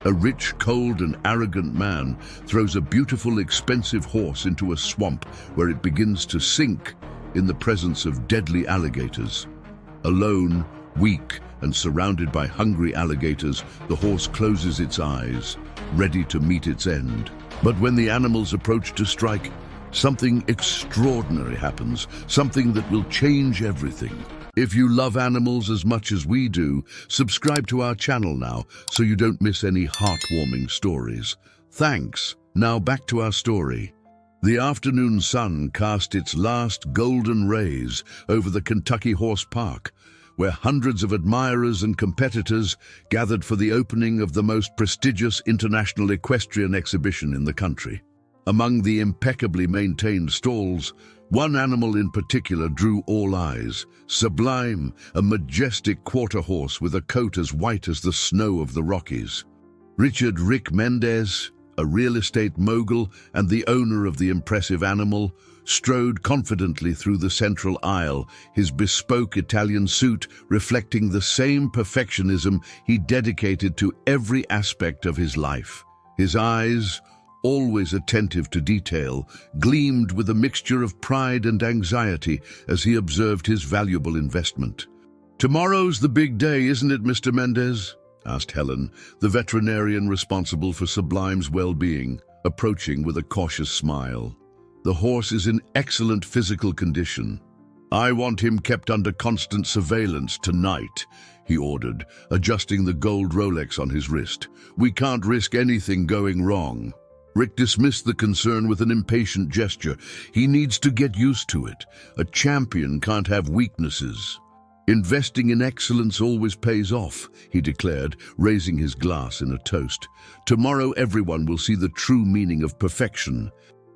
A rich, cold, and arrogant man throws a beautiful, expensive horse into a swamp where it begins to sink in the presence of deadly alligators. Alone, weak, and surrounded by hungry alligators, the horse closes its eyes, ready to meet its end. But when the animals approach to strike, something extraordinary happens, something that will change everything. If you love animals as much as we do, subscribe to our channel now so you don't miss any heartwarming stories. Thanks. Now back to our story. The afternoon sun cast its last golden rays over the Kentucky Horse Park, where hundreds of admirers and competitors gathered for the opening of the most prestigious international equestrian exhibition in the country. Among the impeccably maintained stalls, one animal in particular drew all eyes: Sublime, a majestic quarter horse with a coat as white as the snow of the Rockies. Richard "Rick" Mendez, a real estate mogul and the owner of the impressive animal, strode confidently through the central aisle, his bespoke Italian suit reflecting the same perfectionism he dedicated to every aspect of his life. His eyes, always attentive to detail, gleamed with a mixture of pride and anxiety as he observed his valuable investment. "Tomorrow's the big day, isn't it, Mr. Mendez?" asked Helen, the veterinarian responsible for Sublime's well-being, approaching with a cautious smile. "The horse is in excellent physical condition. I want him kept under constant surveillance tonight," he ordered, adjusting the gold Rolex on his wrist. "We can't risk anything going wrong." Rick dismissed the concern with an impatient gesture. "He needs to get used to it. A champion can't have weaknesses." "Investing in excellence always pays off," he declared, raising his glass in a toast. "Tomorrow everyone will see the true meaning of perfection."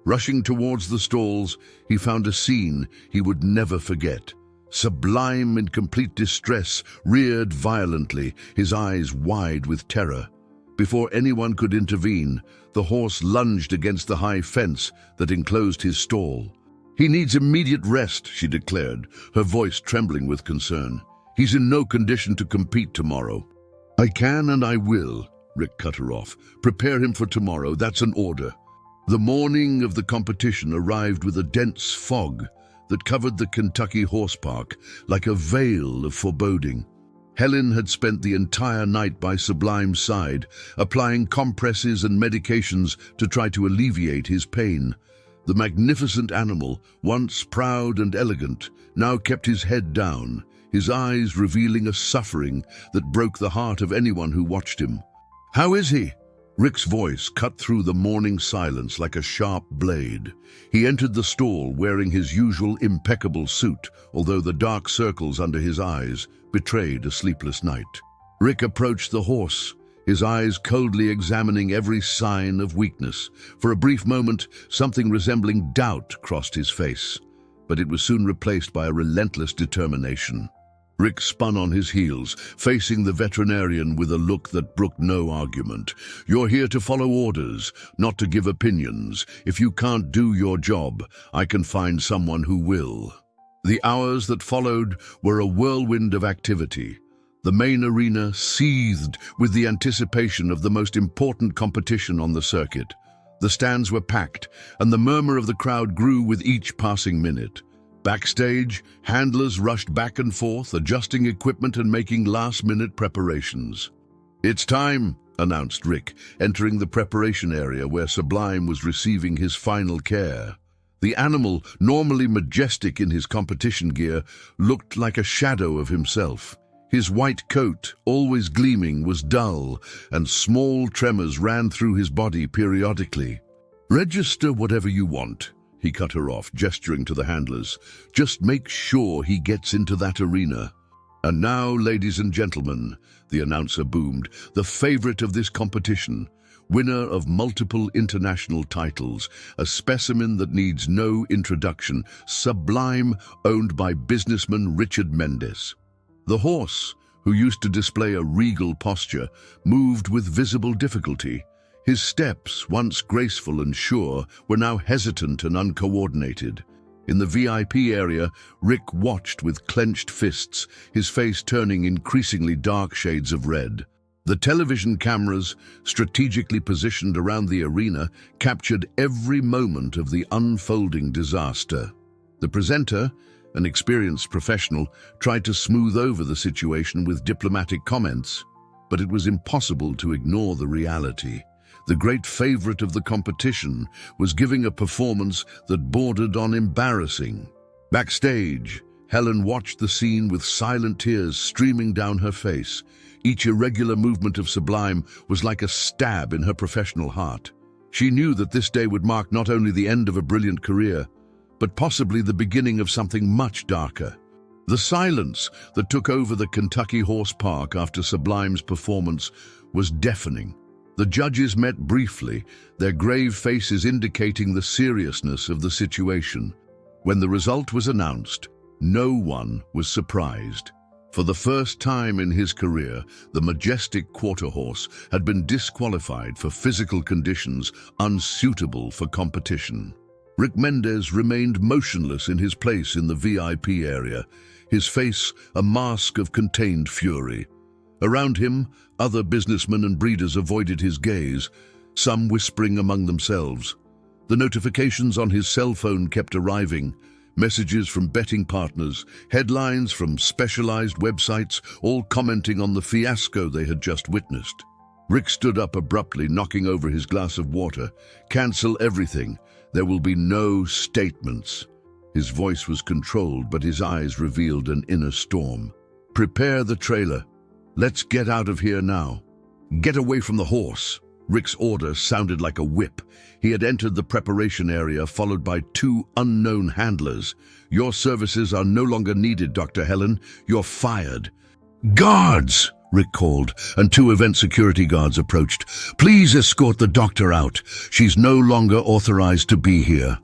Rushing towards the stalls, he found a scene he would never forget. Sublime, in complete distress, reared violently, his eyes wide with terror. Before anyone could intervene, the horse lunged against the high fence that enclosed his stall. "He needs immediate rest," she declared, her voice trembling with concern. "He's in no condition to compete tomorrow." "I can and I will," Rick cut her off. "Prepare him for tomorrow, that's an order." The morning of the competition arrived with a dense fog that covered the Kentucky Horse Park like a veil of foreboding. Helen had spent the entire night by Sublime's side, applying compresses and medications to try to alleviate his pain. The magnificent animal, once proud and elegant, now kept his head down, his eyes revealing a suffering that broke the heart of anyone who watched him. "How is he?" Rick's voice cut through the morning silence like a sharp blade. He entered the stall wearing his usual impeccable suit, although the dark circles under his eyes betrayed a sleepless night. Rick approached the horse, his eyes coldly examining every sign of weakness. For a brief moment, something resembling doubt crossed his face, but it was soon replaced by a relentless determination. Rick spun on his heels, facing the veterinarian with a look that brooked no argument. "You're here to follow orders, not to give opinions. If you can't do your job, I can find someone who will." The hours that followed were a whirlwind of activity. The main arena seethed with the anticipation of the most important competition on the circuit. The stands were packed, and the murmur of the crowd grew with each passing minute. Backstage, handlers rushed back and forth, adjusting equipment and making last-minute preparations. "It's time," announced Rick, entering the preparation area where Sublime was receiving his final care. The animal, normally majestic in his competition gear, looked like a shadow of himself. His white coat, always gleaming, was dull, and small tremors ran through his body periodically. "Register whatever you want," he cut her off, gesturing to the handlers. "Just make sure he gets into that arena." "And now, ladies and gentlemen," the announcer boomed, "the favorite of this competition, winner of multiple international titles, a specimen that needs no introduction, Sublime, owned by businessman Richard Mendez." The horse, who used to display a regal posture, moved with visible difficulty. His steps, once graceful and sure, were now hesitant and uncoordinated. In the VIP area, Rick watched with clenched fists, his face turning increasingly dark shades of red. The television cameras, strategically positioned around the arena, captured every moment of the unfolding disaster. The presenter, an experienced professional, tried to smooth over the situation with diplomatic comments, but it was impossible to ignore the reality. The great favorite of the competition was giving a performance that bordered on embarrassing. Backstage, Helen watched the scene with silent tears streaming down her face. Each irregular movement of Sublime was like a stab in her professional heart. She knew that this day would mark not only the end of a brilliant career, but possibly the beginning of something much darker. The silence that took over the Kentucky Horse Park after Sublime's performance was deafening. The judges met briefly, their grave faces indicating the seriousness of the situation. When the result was announced, no one was surprised. For the first time in his career, the majestic quarter horse had been disqualified for physical conditions unsuitable for competition. Rick Mendez remained motionless in his place in the VIP area, his face a mask of contained fury. Around him, other businessmen and breeders avoided his gaze, some whispering among themselves. The notifications on his cell phone kept arriving, messages from betting partners, headlines from specialized websites, all commenting on the fiasco they had just witnessed. Rick stood up abruptly, knocking over his glass of water. "Cancel everything. There will be no statements." His voice was controlled, but his eyes revealed an inner storm. "Prepare the trailer. Let's get out of here now." "Get away from the horse." Rick's order sounded like a whip. He had entered the preparation area, followed by two unknown handlers. "Your services are no longer needed, Dr. Helen. You're fired." "Guards!" Rick called, and two event security guards approached. "Please escort the doctor out. She's no longer authorized to be here."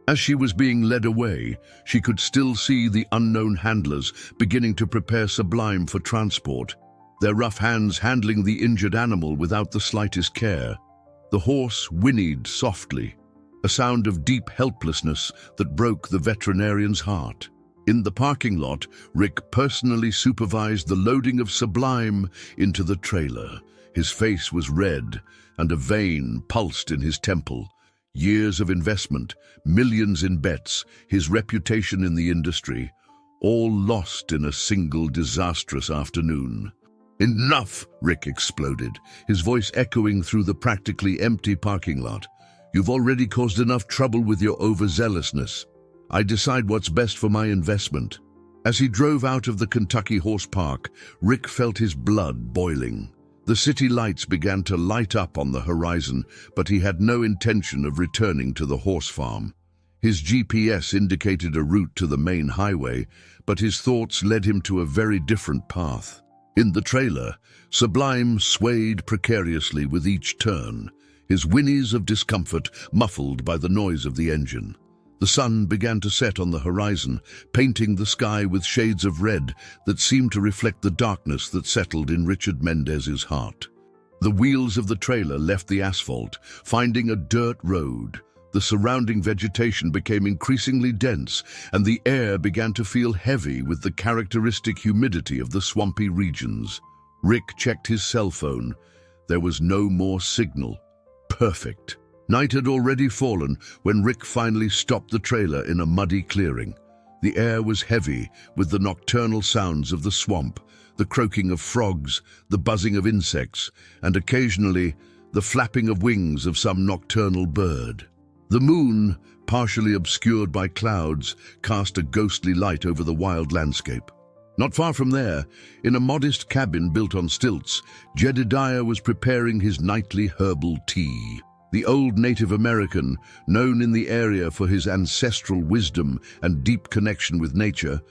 As she was being led away, she could still see the unknown handlers beginning to prepare Sublime for transport, their rough hands handling the injured animal without the slightest care. The horse whinnied softly, a sound of deep helplessness that broke the veterinarian's heart. In the parking lot, Rick personally supervised the loading of Sublime into the trailer. His face was red, and a vein pulsed in his temple. Years of investment, millions in bets, his reputation in the industry, all lost in a single disastrous afternoon. "Enough!" Rick exploded, his voice echoing through the practically empty parking lot. "You've already caused enough trouble with your overzealousness. I decide what's best for my investment." As he drove out of the Kentucky Horse Park, Rick felt his blood boiling. The city lights began to light up on the horizon, but he had no intention of returning to the horse farm. His GPS indicated a route to the main highway, but his thoughts led him to a very different path. In the trailer, Sublime swayed precariously with each turn, his whinnies of discomfort muffled by the noise of the engine. The sun began to set on the horizon, painting the sky with shades of red that seemed to reflect the darkness that settled in Richard Mendez's heart. The wheels of the trailer left the asphalt, finding a dirt road. The surrounding vegetation became increasingly dense, and the air began to feel heavy with the characteristic humidity of the swampy regions. Rick checked his cell phone. There was no more signal. Perfect. Night had already fallen when Rick finally stopped the trailer in a muddy clearing. The air was heavy with the nocturnal sounds of the swamp, the croaking of frogs, the buzzing of insects, and occasionally the flapping of wings of some nocturnal bird. The moon, partially obscured by clouds, cast a ghostly light over the wild landscape. Not far from there, in a modest cabin built on stilts, Jedediah was preparing his nightly herbal tea. The old Native American, known in the area for his ancestral wisdom and deep connection with nature,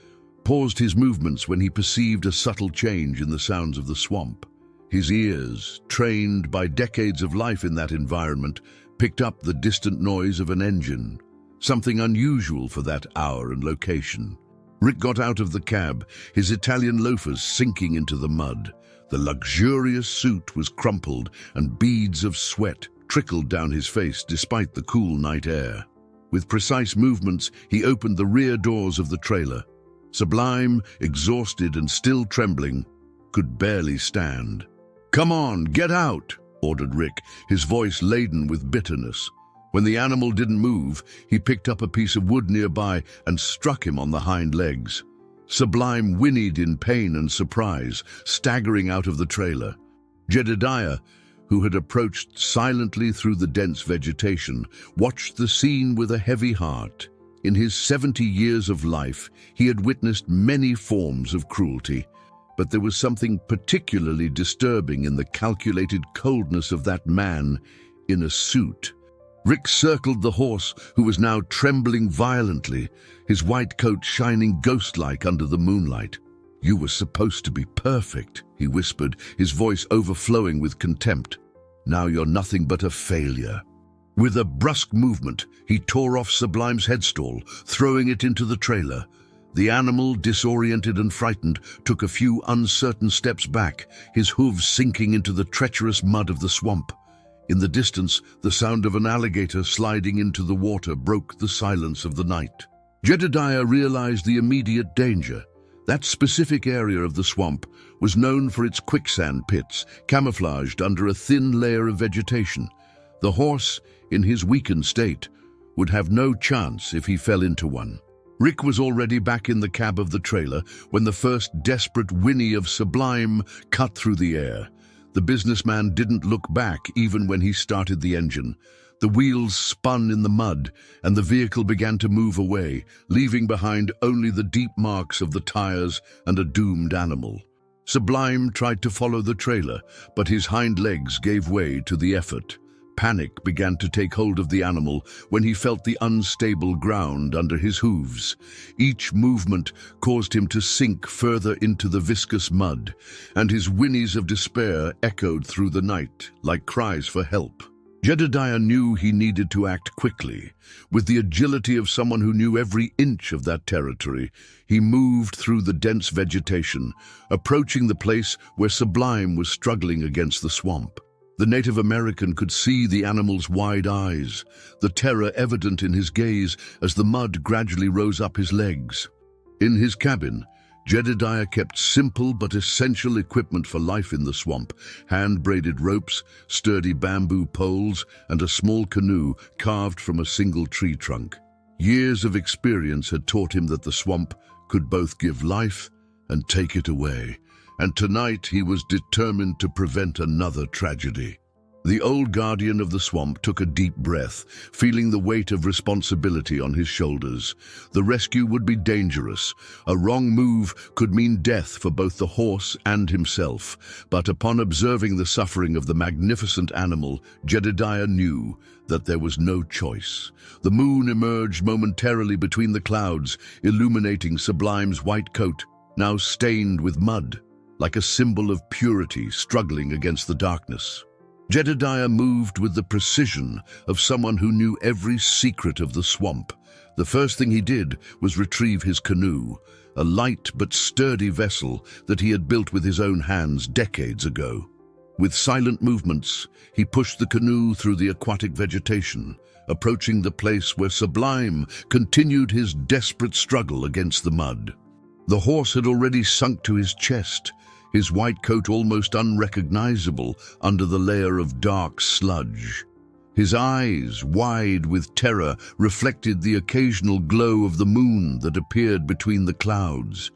paused his movements when he perceived a subtle change in the sounds of the swamp. His ears, trained by decades of life in that environment, picked up the distant noise of an engine, something unusual for that hour and location. Rick got out of the cab, his Italian loafers sinking into the mud. The luxurious suit was crumpled, and beads of sweat trickled down his face despite the cool night air. With precise movements, he opened the rear doors of the trailer. Sublime, exhausted and still trembling, could barely stand. "Come on, get out," ordered Rick, his voice laden with bitterness. When the animal didn't move, he picked up a piece of wood nearby and struck him on the hind legs. Sublime whinnied in pain and surprise, staggering out of the trailer. Jedediah, who had approached silently through the dense vegetation, watched the scene with a heavy heart. In his 70 years of life, he had witnessed many forms of cruelty, but there was something particularly disturbing in the calculated coldness of that man in a suit. Rick circled the horse, who was now trembling violently, his white coat shining ghost-like under the moonlight. "You were supposed to be perfect," he whispered, his voice overflowing with contempt. "Now you're nothing but a failure." With a brusque movement, he tore off Sublime's headstall, throwing it into the trailer. The animal, disoriented and frightened, took a few uncertain steps back, his hooves sinking into the treacherous mud of the swamp. In the distance, the sound of an alligator sliding into the water broke the silence of the night. Jedediah realized the immediate danger. That specific area of the swamp was known for its quicksand pits, camouflaged under a thin layer of vegetation. The horse, in his weakened state, would have no chance if he fell into one. Rick was already back in the cab of the trailer when the first desperate whinny of Sublime cut through the air. The businessman didn't look back even when he started the engine. The wheels spun in the mud, and the vehicle began to move away, leaving behind only the deep marks of the tires and a doomed animal. Sublime tried to follow the trailer, but his hind legs gave way to the effort. Panic began to take hold of the animal when he felt the unstable ground under his hooves. Each movement caused him to sink further into the viscous mud, and his whinnies of despair echoed through the night like cries for help. Jedediah knew he needed to act quickly. With the agility of someone who knew every inch of that territory, he moved through the dense vegetation, approaching the place where Sublime was struggling against the swamp. The Native American could see the animal's wide eyes, the terror evident in his gaze as the mud gradually rose up his legs. In his cabin, Jedediah kept simple but essential equipment for life in the swamp: hand-braided ropes, sturdy bamboo poles, and a small canoe carved from a single tree trunk. Years of experience had taught him that the swamp could both give life and take it away, and tonight he was determined to prevent another tragedy. The old guardian of the swamp took a deep breath, feeling the weight of responsibility on his shoulders. The rescue would be dangerous. A wrong move could mean death for both the horse and himself. But upon observing the suffering of the magnificent animal, Jedediah knew that there was no choice. The moon emerged momentarily between the clouds, illuminating Sublime's white coat, now stained with mud, like a symbol of purity struggling against the darkness. Jedediah moved with the precision of someone who knew every secret of the swamp. The first thing he did was retrieve his canoe, a light but sturdy vessel that he had built with his own hands decades ago. With silent movements, he pushed the canoe through the aquatic vegetation, approaching the place where Sublime continued his desperate struggle against the mud. The horse had already sunk to his chest, his white coat almost unrecognizable under the layer of dark sludge. His eyes, wide with terror, reflected the occasional glow of the moon that appeared between the clouds.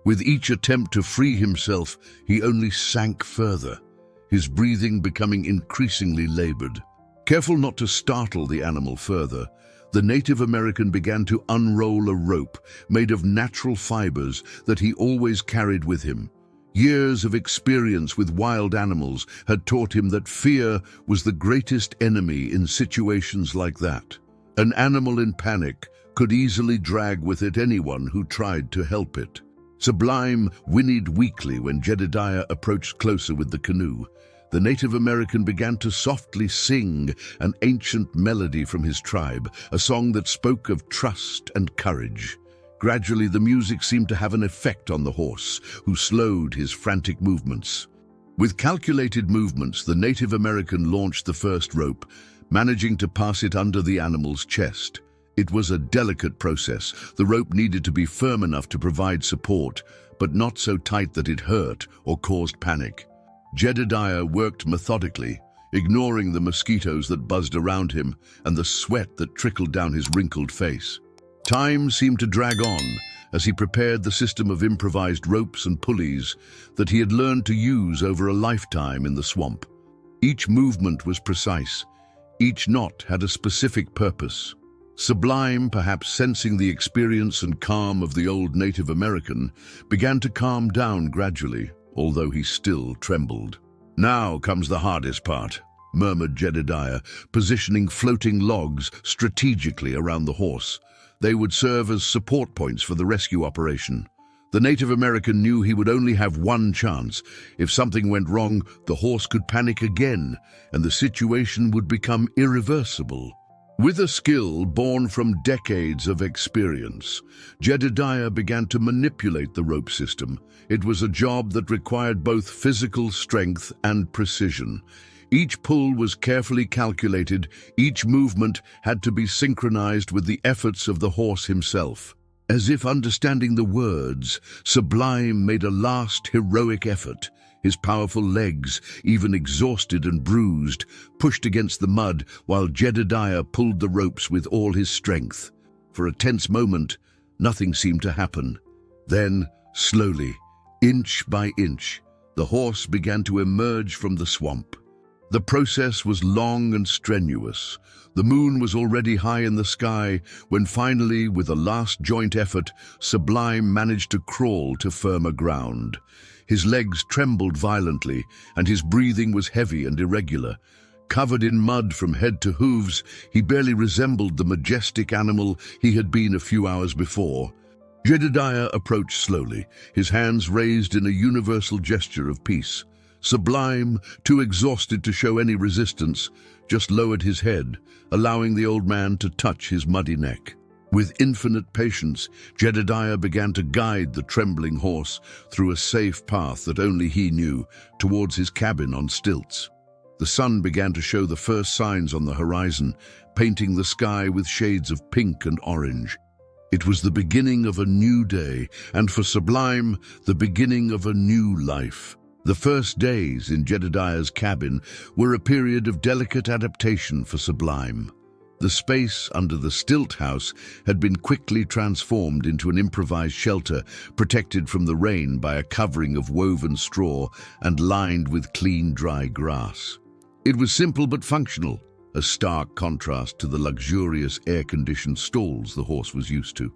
With each attempt to free himself, he only sank further, his breathing becoming increasingly labored. Careful not to startle the animal further, the Native American began to unroll a rope made of natural fibers that he always carried with him. Years of experience with wild animals had taught him that fear was the greatest enemy in situations like that. An animal in panic could easily drag with it anyone who tried to help it. Sublime whinnied weakly when Jedediah approached closer with the canoe. The Native American began to softly sing an ancient melody from his tribe, a song that spoke of trust and courage. Gradually, the music seemed to have an effect on the horse, who slowed his frantic movements. With calculated movements, the Native American launched the first rope, managing to pass it under the animal's chest. It was a delicate process. The rope needed to be firm enough to provide support, but not so tight that it hurt or caused panic. Jedediah worked methodically, ignoring the mosquitoes that buzzed around him and the sweat that trickled down his wrinkled face. Time seemed to drag on as he prepared the system of improvised ropes and pulleys that he had learned to use over a lifetime in the swamp. Each movement was precise. Each knot had a specific purpose. Sublime, perhaps sensing the experience and calm of the old Native American, began to calm down gradually, although he still trembled. "Now comes the hardest part," murmured Jedediah, positioning floating logs strategically around the horse. They would serve as support points for the rescue operation. The Native American knew he would only have one chance. If something went wrong, the horse could panic again, and the situation would become irreversible. With a skill born from decades of experience, Jedediah began to manipulate the rope system. It was a job that required both physical strength and precision. Each pull was carefully calculated, each movement had to be synchronized with the efforts of the horse himself. As if understanding the words, Sublime made a last heroic effort. His powerful legs, even exhausted and bruised, pushed against the mud while Jedediah pulled the ropes with all his strength. For a tense moment, nothing seemed to happen. Then, slowly, inch by inch, the horse began to emerge from the swamp. The process was long and strenuous. The moon was already high in the sky when finally, with a last joint effort, Sublime managed to crawl to firmer ground. His legs trembled violently, and his breathing was heavy and irregular. Covered in mud from head to hooves, he barely resembled the majestic animal he had been a few hours before. Jedediah approached slowly, his hands raised in a universal gesture of peace. Sublime, too exhausted to show any resistance, just lowered his head, allowing the old man to touch his muddy neck. With infinite patience, Jedediah began to guide the trembling horse through a safe path that only he knew, towards his cabin on stilts. The sun began to show the first signs on the horizon, painting the sky with shades of pink and orange. It was the beginning of a new day, and for Sublime, the beginning of a new life. The first days in Jedediah's cabin were a period of delicate adaptation for Sublime. The space under the stilt house had been quickly transformed into an improvised shelter, protected from the rain by a covering of woven straw and lined with clean, dry grass. It was simple but functional, a stark contrast to the luxurious air-conditioned stalls the horse was used to.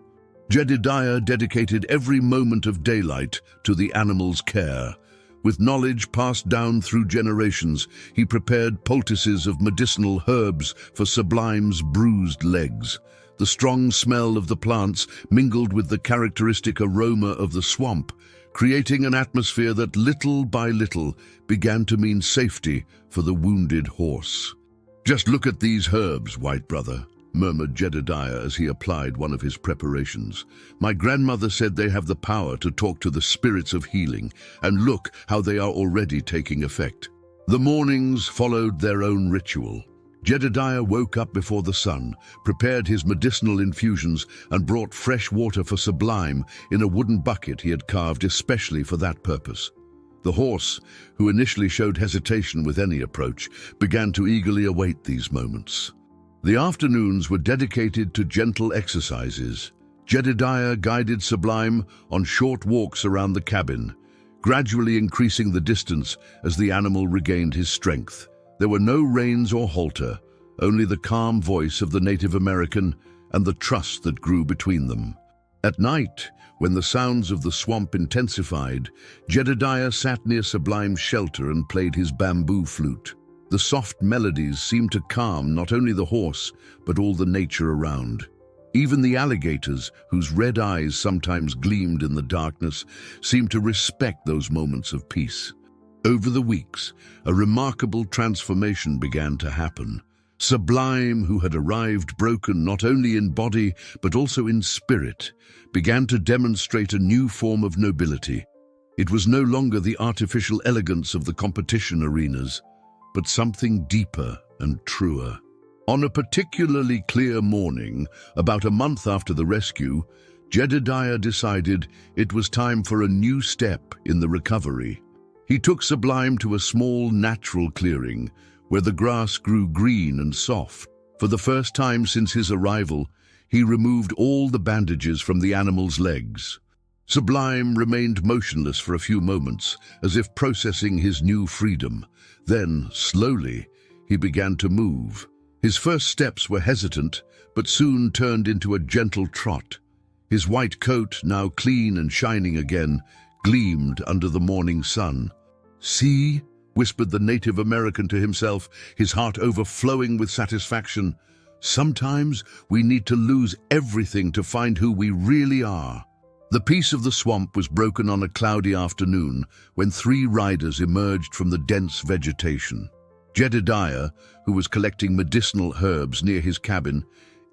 Jedediah dedicated every moment of daylight to the animal's care. With knowledge passed down through generations, he prepared poultices of medicinal herbs for Sublime's bruised legs. The strong smell of the plants mingled with the characteristic aroma of the swamp, creating an atmosphere that little by little began to mean safety for the wounded horse. "Just look at these herbs, white brother," murmured Jedediah as he applied one of his preparations. "My grandmother said they have the power to talk to the spirits of healing, and look how they are already taking effect." The mornings followed their own ritual. Jedediah woke up before the sun, prepared his medicinal infusions, and brought fresh water for Sublime in a wooden bucket he had carved especially for that purpose. The horse, who initially showed hesitation with any approach, began to eagerly await these moments. The afternoons were dedicated to gentle exercises. Jedediah guided Sublime on short walks around the cabin, gradually increasing the distance as the animal regained his strength. There were no reins or halter, only the calm voice of the Native American and the trust that grew between them. At night, when the sounds of the swamp intensified, Jedediah sat near Sublime's shelter and played his bamboo flute. The soft melodies seemed to calm not only the horse, but all the nature around. Even the alligators, whose red eyes sometimes gleamed in the darkness, seemed to respect those moments of peace. Over the weeks, a remarkable transformation began to happen. Sublime, who had arrived broken not only in body but also in spirit, began to demonstrate a new form of nobility. It was no longer the artificial elegance of the competition arenas, but something deeper and truer. On a particularly clear morning, about a month after the rescue, Jedediah decided it was time for a new step in the recovery. He took Sublime to a small natural clearing where the grass grew green and soft. For the first time since his arrival, he removed all the bandages from the animal's legs. Sublime remained motionless for a few moments, as if processing his new freedom. Then, slowly, he began to move. His first steps were hesitant, but soon turned into a gentle trot. His white coat, now clean and shining again, gleamed under the morning sun. "See?" whispered the Native American to himself, his heart overflowing with satisfaction. "Sometimes we need to lose everything to find who we really are." The peace of the swamp was broken on a cloudy afternoon when 3 riders emerged from the dense vegetation. Jedediah, who was collecting medicinal herbs near his cabin,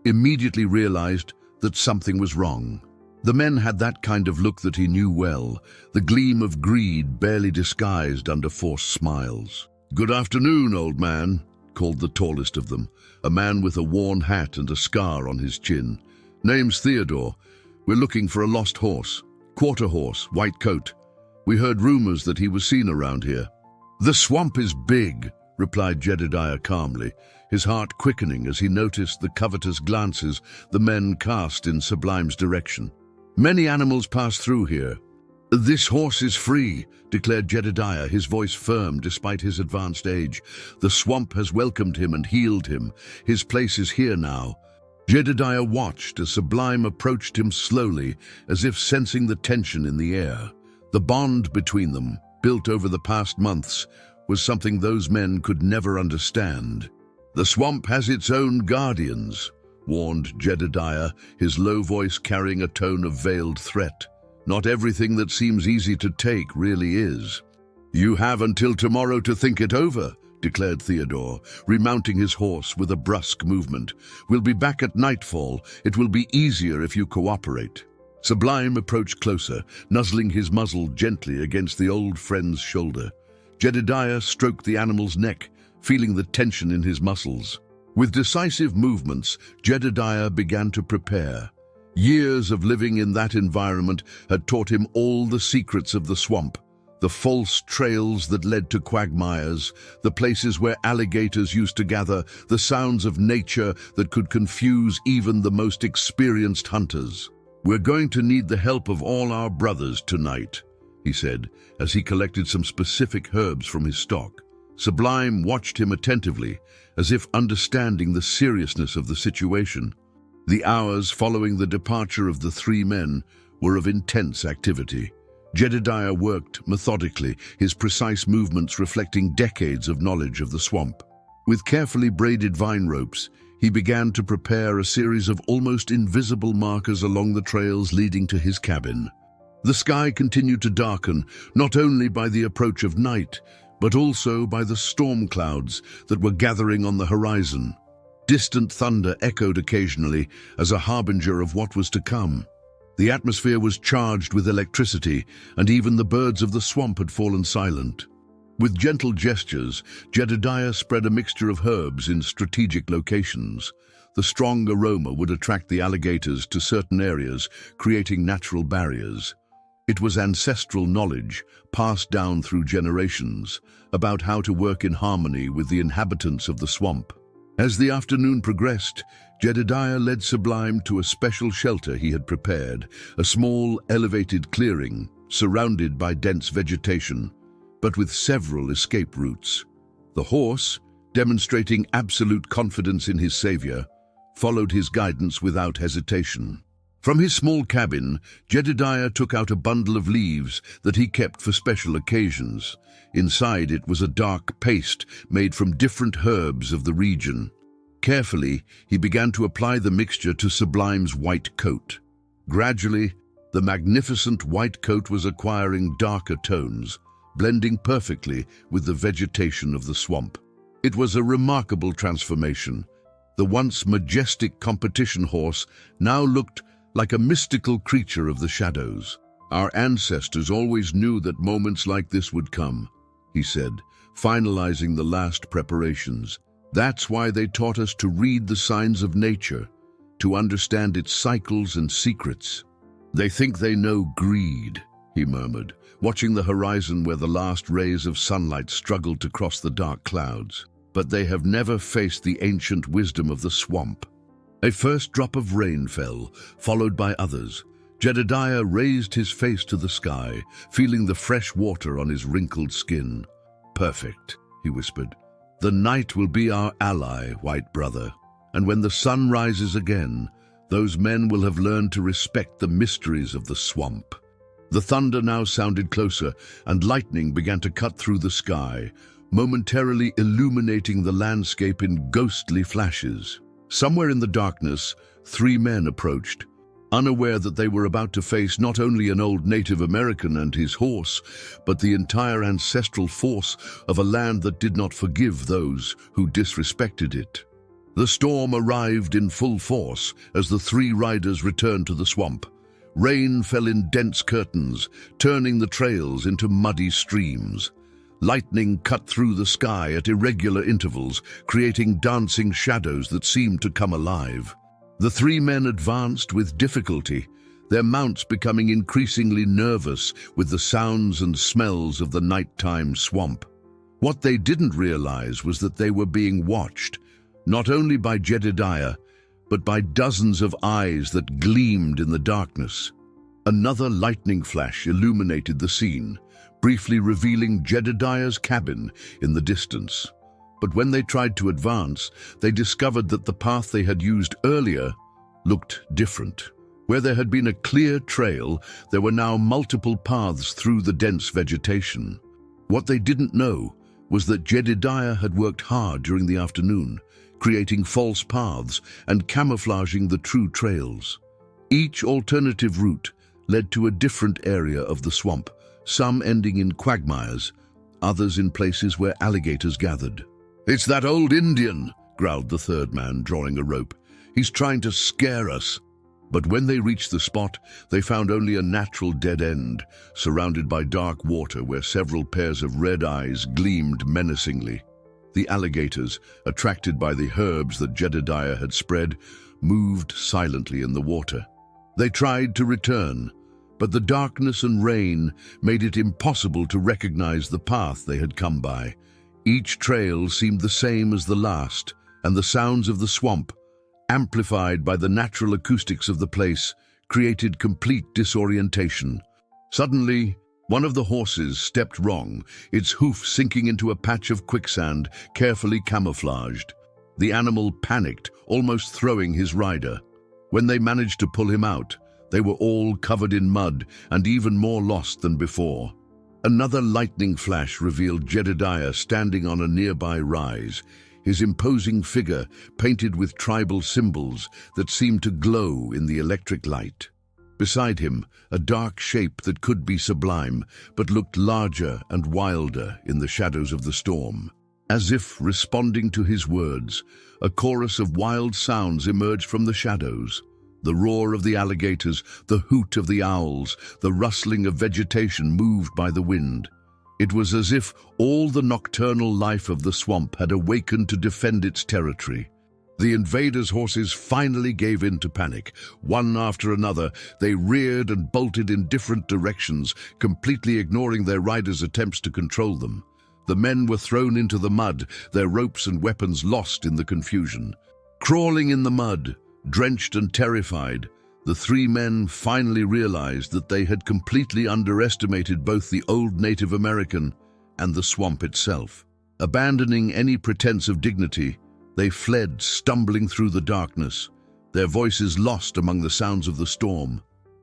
immediately realized that something was wrong. The men had that kind of look that he knew well, the gleam of greed barely disguised under forced smiles. "Good afternoon, old man," called the tallest of them, a man with a worn hat and a scar on his chin. "Name's Theodore. We're looking for a lost horse. Quarter horse, white coat. We heard rumors that he was seen around here." "The swamp is big," replied Jedediah calmly, his heart quickening as he noticed the covetous glances the men cast in Sublime's direction. "Many animals pass through here." "This horse is free," declared Jedediah, his voice firm despite his advanced age. "The swamp has welcomed him and healed him. His place is here now." Jedediah watched as Sublime approached him slowly, as if sensing the tension in the air. The bond between them, built over the past months, was something those men could never understand. "The swamp has its own guardians," warned Jedediah, his low voice carrying a tone of veiled threat. "Not everything that seems easy to take really is." "You have until tomorrow to think it over," declared Theodore, remounting his horse with a brusque movement. "We'll be back at nightfall. It will be easier if you cooperate." Sublime approached closer, nuzzling his muzzle gently against the old friend's shoulder. Jedediah stroked the animal's neck, feeling the tension in his muscles. With decisive movements, Jedediah began to prepare. Years of living in that environment had taught him all the secrets of the swamp, the false trails that led to quagmires, the places where alligators used to gather, the sounds of nature that could confuse even the most experienced hunters. "We're going to need the help of all our brothers tonight," he said, as he collected some specific herbs from his stock. Sublime watched him attentively, as if understanding the seriousness of the situation. The hours following the departure of the 3 men were of intense activity. Jedediah worked methodically, his precise movements reflecting decades of knowledge of the swamp. With carefully braided vine ropes, he began to prepare a series of almost invisible markers along the trails leading to his cabin. The sky continued to darken, not only by the approach of night, but also by the storm clouds that were gathering on the horizon. Distant thunder echoed occasionally as a harbinger of what was to come. The atmosphere was charged with electricity, and even the birds of the swamp had fallen silent. With gentle gestures, Jedediah spread a mixture of herbs in strategic locations. The strong aroma would attract the alligators to certain areas, creating natural barriers. It was ancestral knowledge, passed down through generations, about how to work in harmony with the inhabitants of the swamp. As the afternoon progressed, Jedediah led Sublime to a special shelter he had prepared, a small, elevated clearing, surrounded by dense vegetation, but with several escape routes. The horse, demonstrating absolute confidence in his savior, followed his guidance without hesitation. From his small cabin, Jedediah took out a bundle of leaves that he kept for special occasions. Inside it was a dark paste made from different herbs of the region. Carefully, he began to apply the mixture to Sublime's white coat. Gradually, the magnificent white coat was acquiring darker tones, blending perfectly with the vegetation of the swamp. It was a remarkable transformation. The once majestic competition horse now looked like a mystical creature of the shadows. "Our ancestors always knew that moments like this would come," he said, finalizing the last preparations. "That's why they taught us to read the signs of nature, to understand its cycles and secrets. They think they know greed, he murmured, watching the horizon where the last rays of sunlight struggled to cross the dark clouds. But they have never faced the ancient wisdom of the swamp. A first drop of rain fell, followed by others. Jedediah raised his face to the sky, feeling the fresh water on his wrinkled skin. "Perfect," he whispered. "The night will be our ally, white brother. And when the sun rises again, those men will have learned to respect the mysteries of the swamp." The thunder now sounded closer, and lightning began to cut through the sky, momentarily illuminating the landscape in ghostly flashes. Somewhere in the darkness, 3 men approached, unaware that they were about to face not only an old Native American and his horse, but the entire ancestral force of a land that did not forgive those who disrespected it. The storm arrived in full force as the 3 riders returned to the swamp. Rain fell in dense curtains, turning the trails into muddy streams. Lightning cut through the sky at irregular intervals, creating dancing shadows that seemed to come alive. The 3 men advanced with difficulty, their mounts becoming increasingly nervous with the sounds and smells of the nighttime swamp. What they didn't realize was that they were being watched, not only by Jedediah, but by dozens of eyes that gleamed in the darkness. Another lightning flash illuminated the scene, briefly revealing Jedediah's cabin in the distance. But when they tried to advance, they discovered that the path they had used earlier looked different. Where there had been a clear trail, there were now multiple paths through the dense vegetation. What they didn't know was that Jedediah had worked hard during the afternoon, creating false paths and camouflaging the true trails. Each alternative route led to a different area of the swamp, some ending in quagmires, others in places where alligators gathered. "It's that old Indian," growled the 3rd man, drawing a rope. "He's trying to scare us." But when they reached the spot, they found only a natural dead end, surrounded by dark water where several pairs of red eyes gleamed menacingly. The alligators, attracted by the herbs that Jedediah had spread, moved silently in the water. They tried to return, but the darkness and rain made it impossible to recognize the path they had come by. Each trail seemed the same as the last, and the sounds of the swamp, amplified by the natural acoustics of the place, created complete disorientation. Suddenly, one of the horses stepped wrong, its hoof sinking into a patch of quicksand carefully camouflaged. The animal panicked, almost throwing his rider. When they managed to pull him out, they were all covered in mud and even more lost than before. Another lightning flash revealed Jedediah standing on a nearby rise, his imposing figure painted with tribal symbols that seemed to glow in the electric light. Beside him, a dark shape that could be sublime, but looked larger and wilder in the shadows of the storm. As if responding to his words, a chorus of wild sounds emerged from the shadows. The roar of the alligators, the hoot of the owls, the rustling of vegetation moved by the wind. It was as if all the nocturnal life of the swamp had awakened to defend its territory. The invaders' horses finally gave in to panic. One after another, they reared and bolted in different directions, completely ignoring their riders' attempts to control them. The men were thrown into the mud, their ropes and weapons lost in the confusion. Crawling in the mud, drenched and terrified, the 3 men finally realized that they had completely underestimated both the old Native American and the swamp itself. Abandoning any pretense of dignity, they fled, stumbling through the darkness, their voices lost among the sounds of the storm.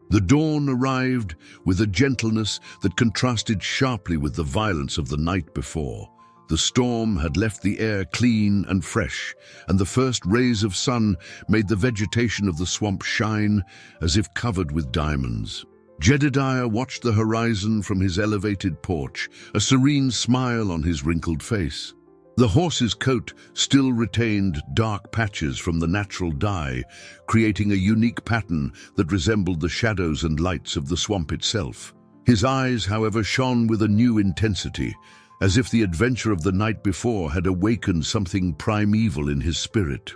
The dawn arrived with a gentleness that contrasted sharply with the violence of the night before. The storm had left the air clean and fresh, and the first rays of sun made the vegetation of the swamp shine as if covered with diamonds. Jedediah watched the horizon from his elevated porch, a serene smile on his wrinkled face. The horse's coat still retained dark patches from the natural dye, creating a unique pattern that resembled the shadows and lights of the swamp itself. His eyes, however, shone with a new intensity, as if the adventure of the night before had awakened something primeval in his spirit.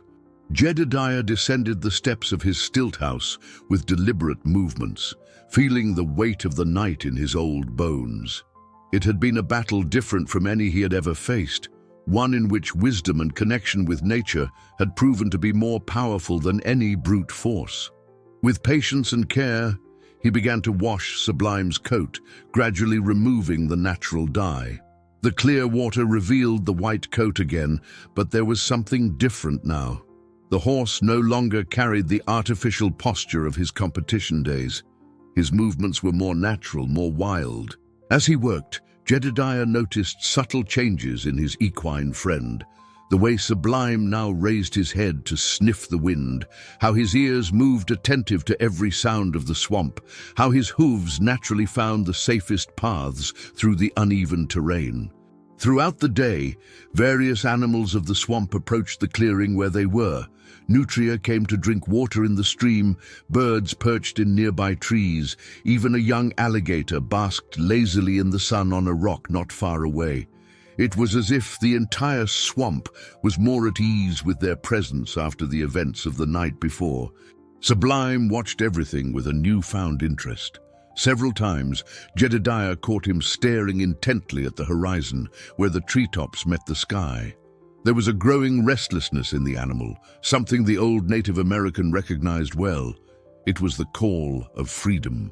Jedediah descended the steps of his stilt house with deliberate movements, feeling the weight of the night in his old bones. It had been a battle different from any he had ever faced, one in which wisdom and connection with nature had proven to be more powerful than any brute force. With patience and care, he began to wash Sublime's coat, gradually removing the natural dye. The clear water revealed the white coat again, but there was something different now. The horse no longer carried the artificial posture of his competition days. His movements were more natural, more wild. As he worked, Jedediah noticed subtle changes in his equine friend. The way Sublime now raised his head to sniff the wind, how his ears moved attentive to every sound of the swamp, how his hooves naturally found the safest paths through the uneven terrain. Throughout the day, various animals of the swamp approached the clearing where they were. Nutria came to drink water in the stream, birds perched in nearby trees, even a young alligator basked lazily in the sun on a rock not far away. It was as if the entire swamp was more at ease with their presence after the events of the night before. Sublime watched everything with a newfound interest. Several times, Jedediah caught him staring intently at the horizon, where the treetops met the sky. There was a growing restlessness in the animal, something the old Native American recognized well. It was the call of freedom.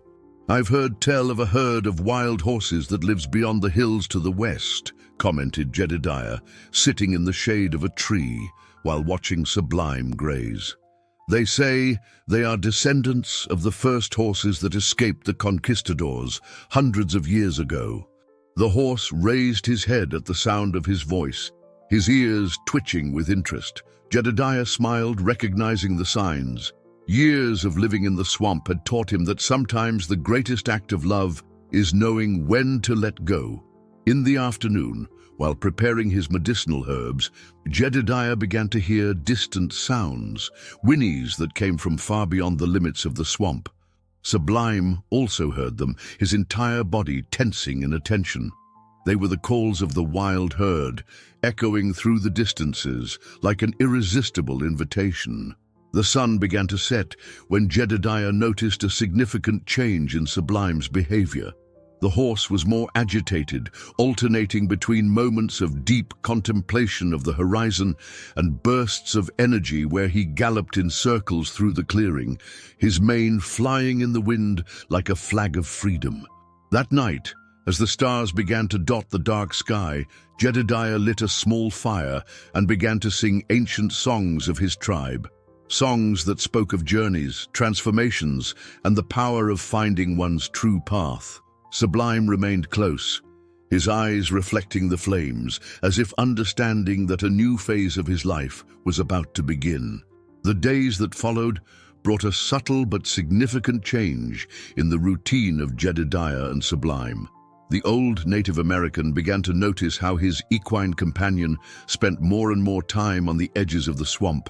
"I've heard tell of a herd of wild horses that lives beyond the hills to the west," commented Jedediah, sitting in the shade of a tree while watching Sublime graze. "They say they are descendants of the first horses that escaped the conquistadors hundreds of years ago." The horse raised his head at the sound of his voice, his ears twitching with interest. Jedediah smiled, recognizing the signs. Years of living in the swamp had taught him that sometimes the greatest act of love is knowing when to let go. In the afternoon, while preparing his medicinal herbs, Jedediah began to hear distant sounds, whinnies that came from far beyond the limits of the swamp. Sublime also heard them, his entire body tensing in attention. They were the calls of the wild herd, echoing through the distances like an irresistible invitation. The sun began to set when Jedediah noticed a significant change in Sublime's behavior. The horse was more agitated, alternating between moments of deep contemplation of the horizon and bursts of energy where he galloped in circles through the clearing, his mane flying in the wind like a flag of freedom. That night, as the stars began to dot the dark sky, Jedediah lit a small fire and began to sing ancient songs of his tribe. Songs that spoke of journeys, transformations, and the power of finding one's true path. Sublime remained close, his eyes reflecting the flames, as if understanding that a new phase of his life was about to begin. The days that followed brought a subtle but significant change in the routine of Jedediah and Sublime. The old Native American began to notice how his equine companion spent more and more time on the edges of the swamp,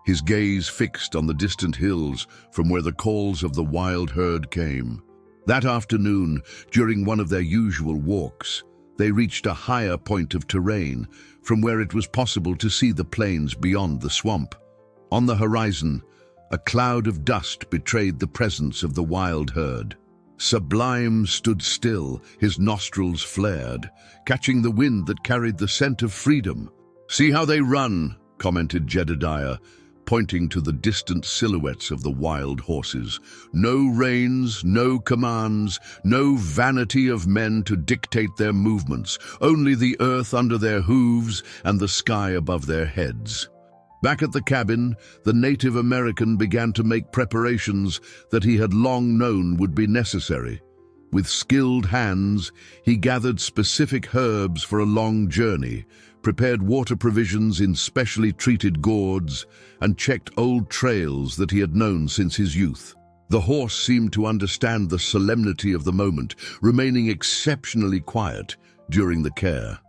his gaze fixed on the distant hills from where the calls of the wild herd came. That afternoon, during one of their usual walks, they reached a higher point of terrain from where it was possible to see the plains beyond the swamp. On the horizon, a cloud of dust betrayed the presence of the wild herd. Sublime stood still, his nostrils flared, catching the wind that carried the scent of freedom. "See how they run," commented Jedediah, pointing to the distant silhouettes of the wild horses. "No reins, no commands, no vanity of men to dictate their movements, only the earth under their hooves and the sky above their heads." Back at the cabin, the Native American began to make preparations that he had long known would be necessary. With skilled hands, he gathered specific herbs for a long journey, prepared water provisions in specially treated gourds, and checked old trails that he had known since his youth. The horse seemed to understand the solemnity of the moment, remaining exceptionally quiet during the care.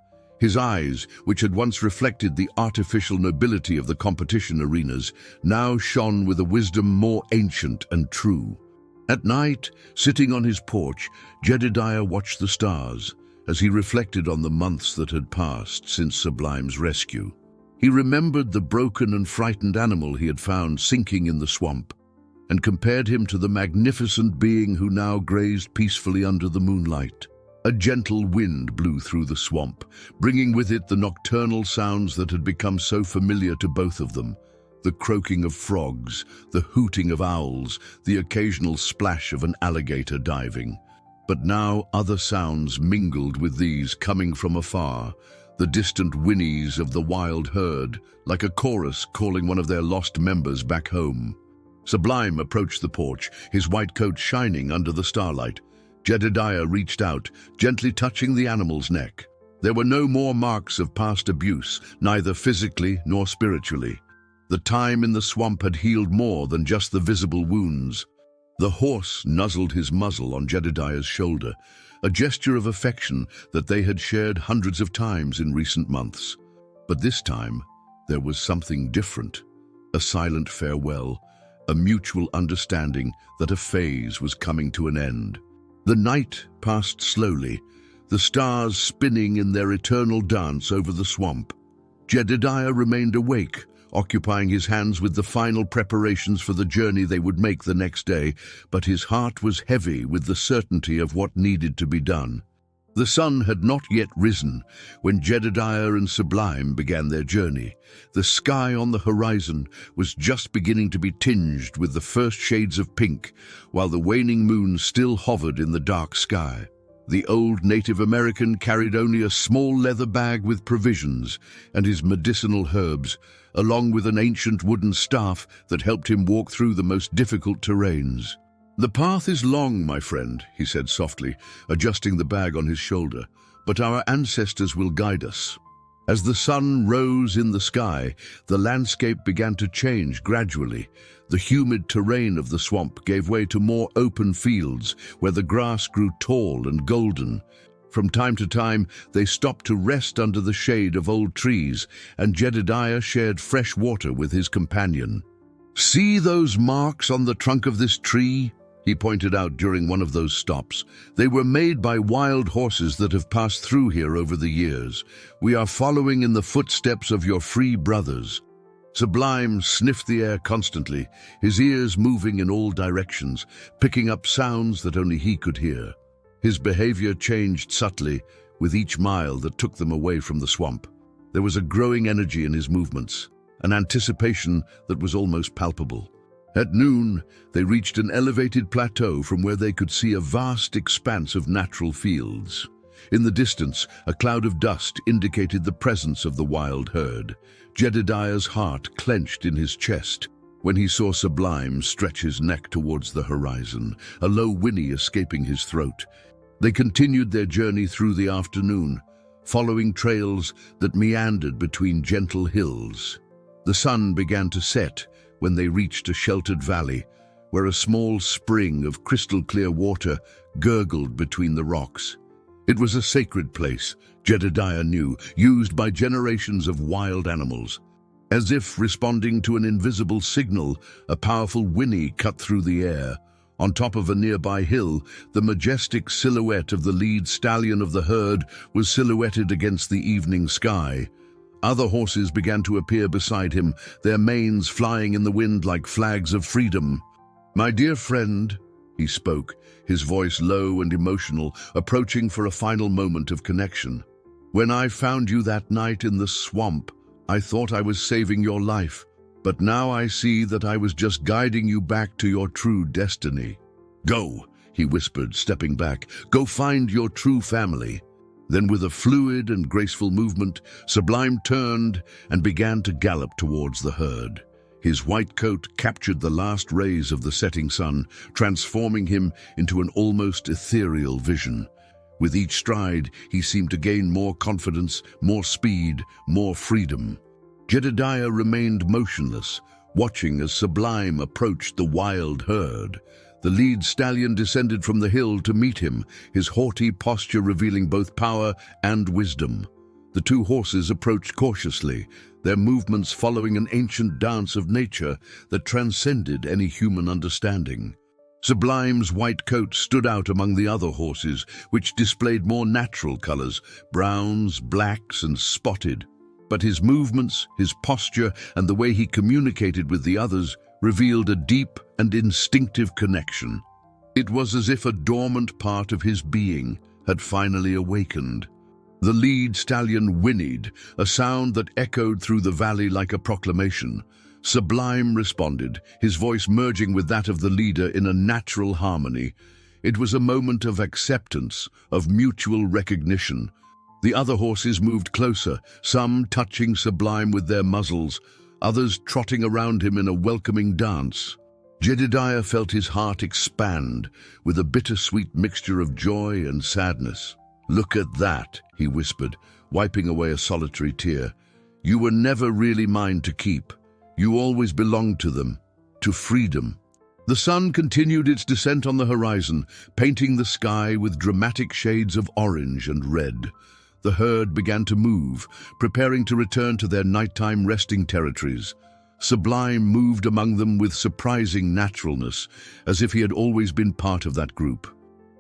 His eyes, which had once reflected the artificial nobility of the competition arenas, now shone with a wisdom more ancient and true. At night, sitting on his porch, Jedediah watched the stars as he reflected on the months that had passed since Sublime's rescue. He remembered the broken and frightened animal he had found sinking in the swamp, and compared him to the magnificent being who now grazed peacefully under the moonlight. A gentle wind blew through the swamp, bringing with it the nocturnal sounds that had become so familiar to both of them. The croaking of frogs, the hooting of owls, the occasional splash of an alligator diving. But now other sounds mingled with these, coming from afar, the distant whinnies of the wild herd, like a chorus calling one of their lost members back home. Sublime approached the porch, his white coat shining under the starlight. Jedediah reached out, gently touching the animal's neck. There were no more marks of past abuse, neither physically nor spiritually. The time in the swamp had healed more than just the visible wounds. The horse nuzzled his muzzle on Jedediah's shoulder, a gesture of affection that they had shared hundreds of times in recent months. But this time, there was something different. A silent farewell, a mutual understanding that a phase was coming to an end. The night passed slowly, the stars spinning in their eternal dance over the swamp. Jedediah remained awake, occupying his hands with the final preparations for the journey they would make the next day, but his heart was heavy with the certainty of what needed to be done. The sun had not yet risen when Jedediah and Sublime began their journey. The sky on the horizon was just beginning to be tinged with the first shades of pink, while the waning moon still hovered in the dark sky. The old Native American carried only a small leather bag with provisions and his medicinal herbs, along with an ancient wooden staff that helped him walk through the most difficult terrains. "The path is long, my friend," he said softly, adjusting the bag on his shoulder, "but our ancestors will guide us." As the sun rose in the sky, the landscape began to change gradually. The humid terrain of the swamp gave way to more open fields, where the grass grew tall and golden. From time to time, they stopped to rest under the shade of old trees, and Jedediah shared fresh water with his companion. "See those marks on the trunk of this tree?" he pointed out during one of those stops. "They were made by wild horses that have passed through here over the years. We are following in the footsteps of your free brothers." Sublime sniffed the air constantly, his ears moving in all directions, picking up sounds that only he could hear. His behavior changed subtly with each mile that took them away from the swamp. There was a growing energy in his movements, an anticipation that was almost palpable. At noon, they reached an elevated plateau from where they could see a vast expanse of natural fields. In the distance, a cloud of dust indicated the presence of the wild herd. Jedediah's heart clenched in his chest when he saw Sublime stretch his neck towards the horizon, a low whinny escaping his throat. They continued their journey through the afternoon, following trails that meandered between gentle hills. The sun began to set when they reached a sheltered valley, where a small spring of crystal-clear water gurgled between the rocks. It was a sacred place, Jedediah knew, used by generations of wild animals. As if responding to an invisible signal, a powerful whinny cut through the air. On top of a nearby hill, the majestic silhouette of the lead stallion of the herd was silhouetted against the evening sky. Other horses began to appear beside him, their manes flying in the wind like flags of freedom. "My dear friend," he spoke, his voice low and emotional, approaching for a final moment of connection. "When I found you that night in the swamp, I thought I was saving your life, but now I see that I was just guiding you back to your true destiny. Go," he whispered, stepping back, "go find your true family." Then with a fluid and graceful movement, Sublime turned and began to gallop towards the herd. His white coat captured the last rays of the setting sun, transforming him into an almost ethereal vision. With each stride, he seemed to gain more confidence, more speed, more freedom. Jedediah remained motionless, watching as Sublime approached the wild herd. The lead stallion descended from the hill to meet him, his haughty posture revealing both power and wisdom. The two horses approached cautiously, their movements following an ancient dance of nature that transcended any human understanding. Sublime's white coat stood out among the other horses, which displayed more natural colors, browns, blacks, and spotted. but his movements, his posture, and the way he communicated with the others revealed a deep and instinctive connection. It was as if a dormant part of his being had finally awakened. The lead stallion whinnied, a sound that echoed through the valley like a proclamation. Sublime responded, his voice merging with that of the leader in a natural harmony. It was a moment of acceptance, of mutual recognition. The other horses moved closer, some touching Sublime with their muzzles, others trotting around him in a welcoming dance. Jedediah felt his heart expand with a bittersweet mixture of joy and sadness. "Look at that," he whispered, wiping away a solitary tear. "You were never really mine to keep. You always belonged to them, to freedom." The sun continued its descent on the horizon, painting the sky with dramatic shades of orange and red. The herd began to move, preparing to return to their nighttime resting territories. Sublime moved among them with surprising naturalness, as if he had always been part of that group.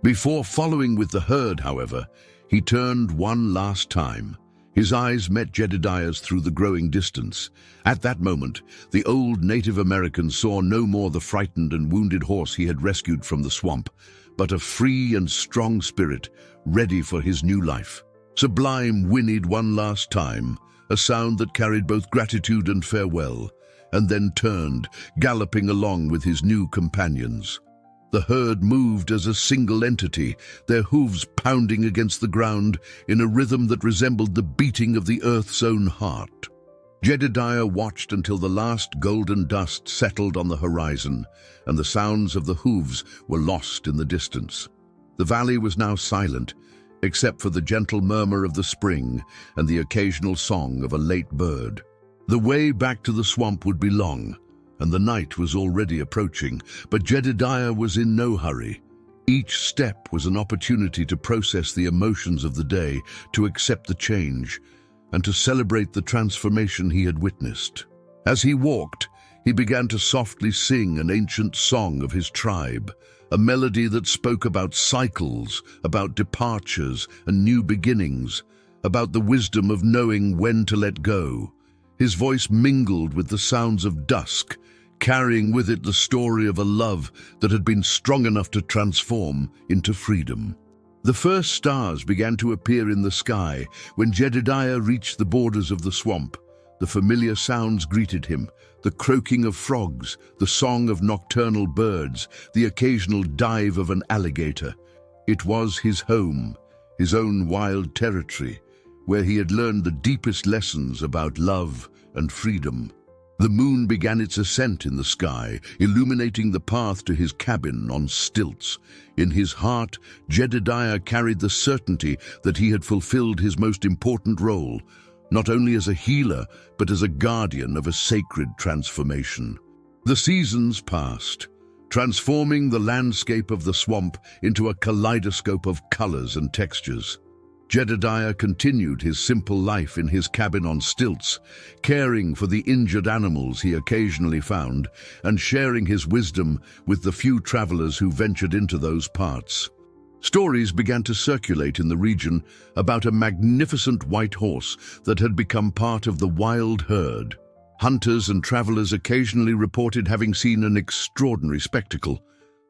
Before following with the herd, however, he turned one last time. His eyes met Jedediah's through the growing distance. At that moment, the old Native American saw no more the frightened and wounded horse he had rescued from the swamp, but a free and strong spirit, ready for his new life. Sublime whinnied one last time, a sound that carried both gratitude and farewell, and then turned, galloping along with his new companions. The herd moved as a single entity, their hooves pounding against the ground in a rhythm that resembled the beating of the earth's own heart. Jedediah watched until the last golden dust settled on the horizon, and the sounds of the hooves were lost in the distance. The valley was now silent, except for the gentle murmur of the spring and the occasional song of a late bird. The way back to the swamp would be long, and the night was already approaching, but Jedediah was in no hurry. Each step was an opportunity to process the emotions of the day, to accept the change, and to celebrate the transformation he had witnessed. As he walked, he began to softly sing an ancient song of his tribe, a melody that spoke about cycles, about departures and new beginnings, about the wisdom of knowing when to let go. His voice mingled with the sounds of dusk, carrying with it the story of a love that had been strong enough to transform into freedom. The first stars began to appear in the sky when Jedediah reached the borders of the swamp. The familiar sounds greeted him, the croaking of frogs, the song of nocturnal birds, the occasional dive of an alligator. It was his home, his own wild territory, where he had learned the deepest lessons about love and freedom. The moon began its ascent in the sky, illuminating the path to his cabin on stilts. In his heart, Jedediah carried the certainty that he had fulfilled his most important role, not only as a healer, but as a guardian of a sacred transformation. The seasons passed, transforming the landscape of the swamp into a kaleidoscope of colors and textures. Jedediah continued his simple life in his cabin on stilts, caring for the injured animals he occasionally found and sharing his wisdom with the few travelers who ventured into those parts. Stories began to circulate in the region about a magnificent white horse that had become part of the wild herd. Hunters and travelers occasionally reported having seen an extraordinary spectacle,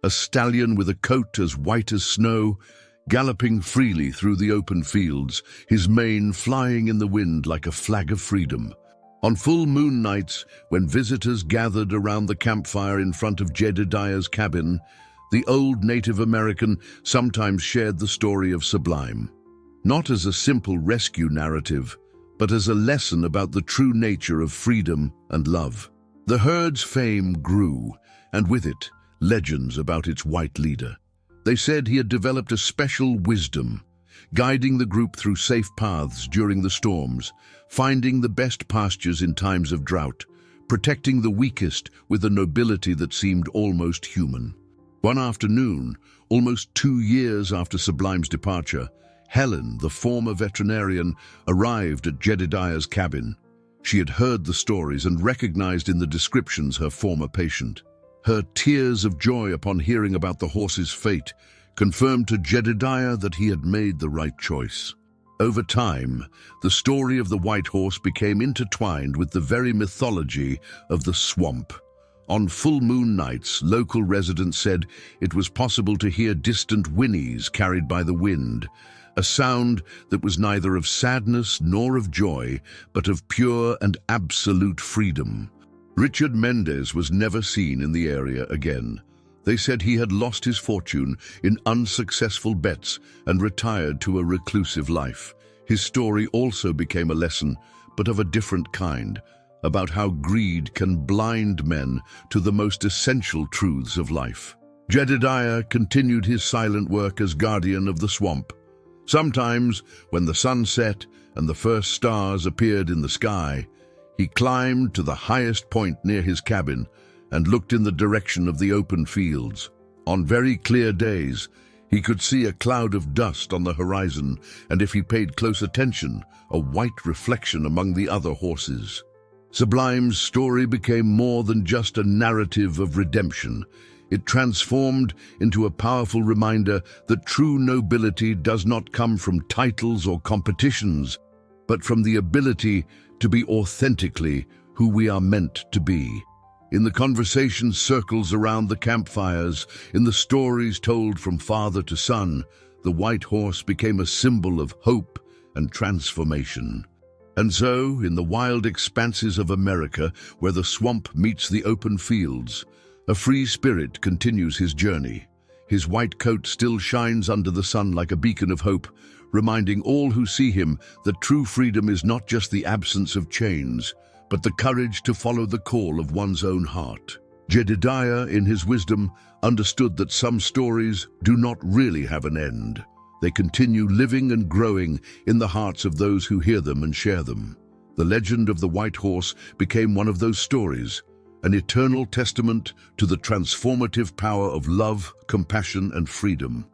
a stallion with a coat as white as snow, galloping freely through the open fields, his mane flying in the wind like a flag of freedom. On full moon nights, when visitors gathered around the campfire in front of Jedediah's cabin, the old Native American sometimes shared the story of Sublime, not as a simple rescue narrative, but as a lesson about the true nature of freedom and love. The herd's fame grew, and with it, legends about its white leader. They said he had developed a special wisdom, guiding the group through safe paths during the storms, finding the best pastures in times of drought, protecting the weakest with a nobility that seemed almost human. One afternoon, almost 2 years after Sublime's departure, Helen, the former veterinarian, arrived at Jedediah's cabin. She had heard the stories and recognized in the descriptions her former patient. Her tears of joy upon hearing about the horse's fate confirmed to Jedediah that he had made the right choice. Over time, the story of the white horse became intertwined with the very mythology of the swamp. On full moon nights, local residents said it was possible to hear distant whinnies carried by the wind, a sound that was neither of sadness nor of joy, but of pure and absolute freedom. Richard Mendez was never seen in the area again. They said he had lost his fortune in unsuccessful bets and retired to a reclusive life. His story also became a lesson, but of a different kind, about how greed can blind men to the most essential truths of life. Jedediah continued his silent work as guardian of the swamp. Sometimes, when the sun set and the first stars appeared in the sky, he climbed to the highest point near his cabin and looked in the direction of the open fields. On very clear days, he could see a cloud of dust on the horizon, and if he paid close attention, a white reflection among the other horses. Sublime's story became more than just a narrative of redemption. It transformed into a powerful reminder that true nobility does not come from titles or competitions, but from the ability to be authentically who we are meant to be. In the conversation circles around the campfires, in the stories told from father to son, the white horse became a symbol of hope and transformation. And so, in the wild expanses of America, where the swamp meets the open fields, a free spirit continues his journey. His white coat still shines under the sun like a beacon of hope, reminding all who see him that true freedom is not just the absence of chains, but the courage to follow the call of one's own heart. Jedediah, in his wisdom, understood that some stories do not really have an end. They continue living and growing in the hearts of those who hear them and share them. The legend of the white horse became one of those stories, an eternal testament to the transformative power of love, compassion, and freedom.